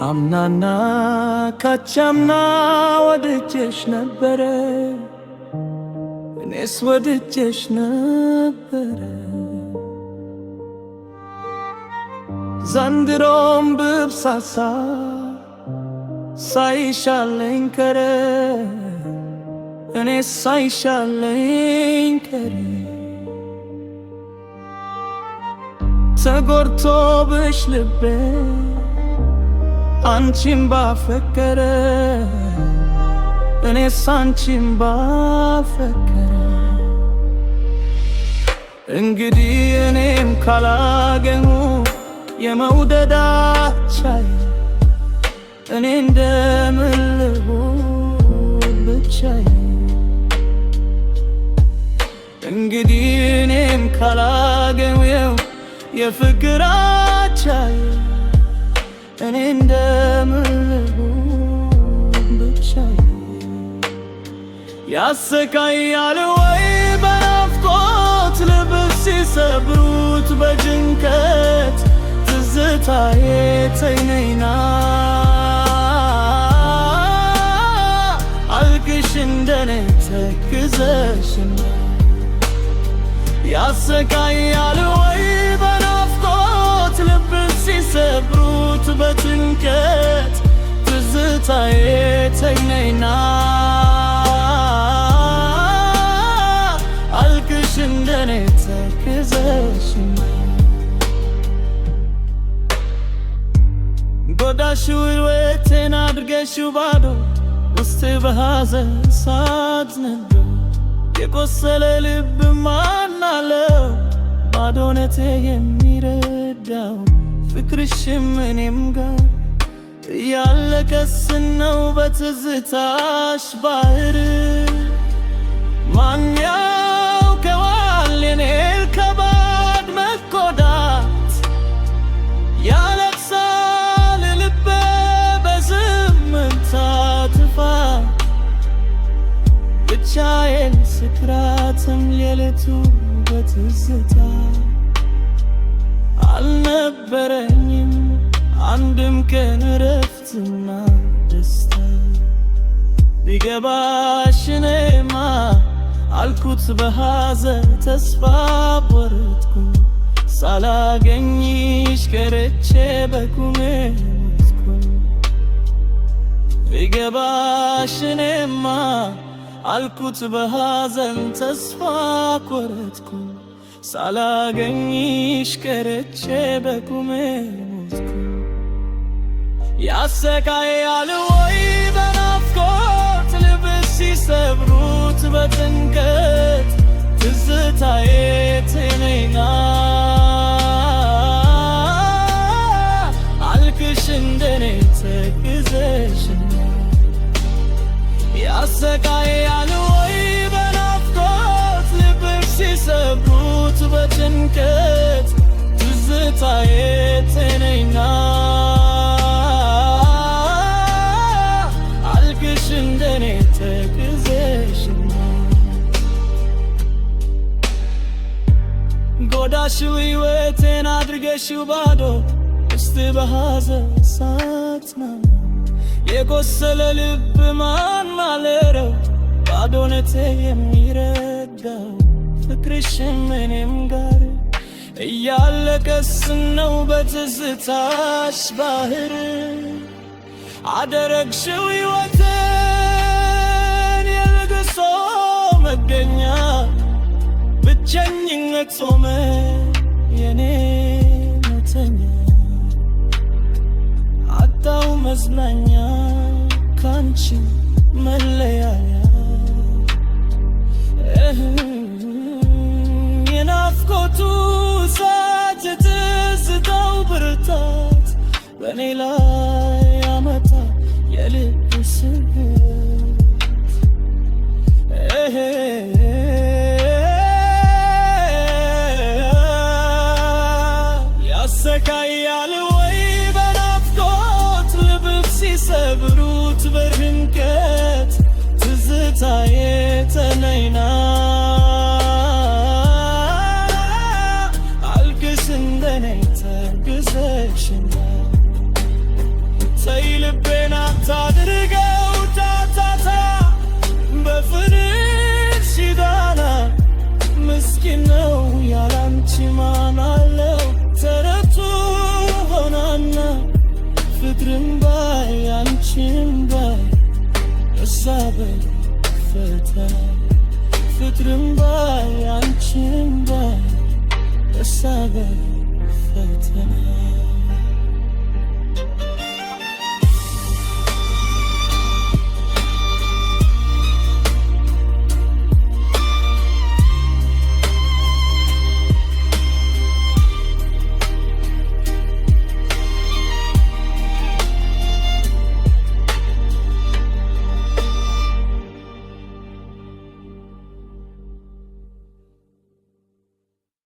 አምናና ካቻምና ወድጄሽ ነበረ እኔስ ወድጄሽ ነበረ ዘንድሮም ብብሳሳ ሳይሻለኝ ከረ እኔስ ሳይሻለኝ ከረ ተጎድቶብሽ ልቤ አንቺን ባፈቀረ እኔስ አንቺን ባፈቀረ እንግዲህ እኔም ካላገኙ የመውደድ አቻይ እኔ እንደምን ልሁን ብቻዬ እንግዲህ እኔም ካላገኙ የፍቅር አቻይ እኔ እንደምን ልሁን ብቻዬ ያሰቃያል ወይ በናፍቆት ልብስ ሲሰብሩት በጭንቀት ትዝታዬ ተይነይና አልቅሽ እንደኔ ተክዘሽና ያሰቃያል ወይ በናፍቆት ልብስ ሲሰብሩት በጭንቀት ትዝታዬ ተይነይና አልቅሽ እንደኔ ተክዘሽና ጎዳሽው ሕይወቴን አድርገሽው ባዶ ውስጤ በሐዘን እሳት ነዶ የቆሰለ ልብ ማን አለው ባዶነቴ የሚረዳው ፍቅርሽም እኔም ጋር እያለቀስን ነው በትዝታሽ ባህር ማን ያውቀዋል የኔን ከባድ መጎዳት ያለቅሳል ልቤ በዝምታ ጥፋት ብቻዬን ስክራትም ሌሊቱ በትዝታ አልነበረኝም አንድም ቀን እረፍትና ደስታ ቢገባሽ እኔማ አልኩት በሐዘን ተስፋ ቆረጥኩኝ ሳላገኝሽ ቀርቼ በቁሜ ሞትኩኝ ቢገባሽ እኔማ አልኩት በሐዘን ተስፋ ቆረጥኩኝ ሳላገኝሽ ቀርቼ በቁሜ ሞትኩኝ ያሰቃያል ወይ በናፍቆት ልብስ ሲሰብሩት በጭንቀት ትዝታዬ ተይነይና አልቅሽ እንደኔ ተክዘሽና ያሰቃያል ወይ በናፍቆት ልብስ ሲሰብሩት በጭንቀት ትዝታዬ ተይነይና አልቅሽ እንደኔ ተክዘሽና ጎዳሽው ሕይወቴን አድርገሽው ባዶ ውስጥ በሐዘን እሳት ነው የቆሰለ ልብ ማን ማለረው ባዶነቴ የሚረዳው ፍቅርሽም እኔም ጋር እያለቀስን ነው በትዝታሽ ባህር አደረግሽው ሕይወቴን የልቅሶ መገኛ ብቸኝነት ጾመ የኔ መተኛ አጣው መዝናኛ ካንቺ መለያያ የናፍቆቱ እሳት የትዝታው ብርታት በእኔ ላይ ያመጣ የልብ ስብራት ያሰቃያል ወይ በናፍቆት ልብስ ሲሰብሩት በጭንቀት ፍቅርም ባይ አንቺም ባይ በሳበኝ ፈተና ፍቅርም ባይ አንቺም ባይ በሳበኝ ፈተና